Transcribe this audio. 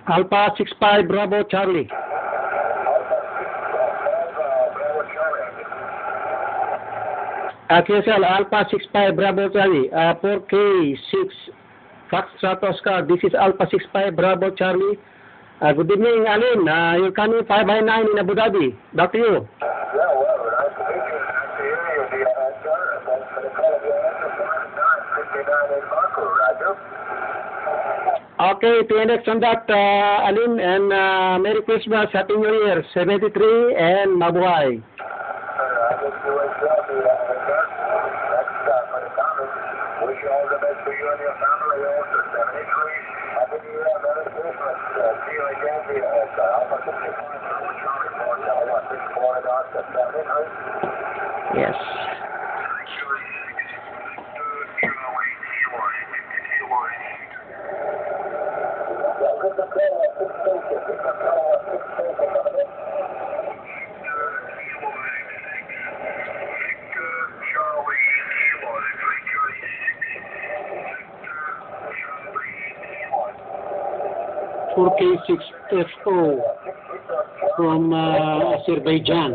Alpha 65 Bravo Charlie. QSL Alpha 65 Bravo Charlie. 4K6 Foxtrot Oscar. This is Alpha 65 Bravo Charlie. Good evening, Alim. You're coming 5 by 9 in Abu Dhabi. Back to you. Yeah, well, nice to meet you. Nice to hear you, Edgar. Thanks for the call. You answered 59 in Baku, Roger. Okay, PNX on that, Alim, and Merry Christmas, Happy New Year, 73, and Mabuhay. I wish you a job, Edgar. Thanks for the comments. Wish you all the best for you and your family. Also, 73. Happy New Year, Merry Christmas. See you again, Edgar. Alpha 65, Bravo Charlie, 4 Oscar, 73. Yes. K6FO from Azerbaijan.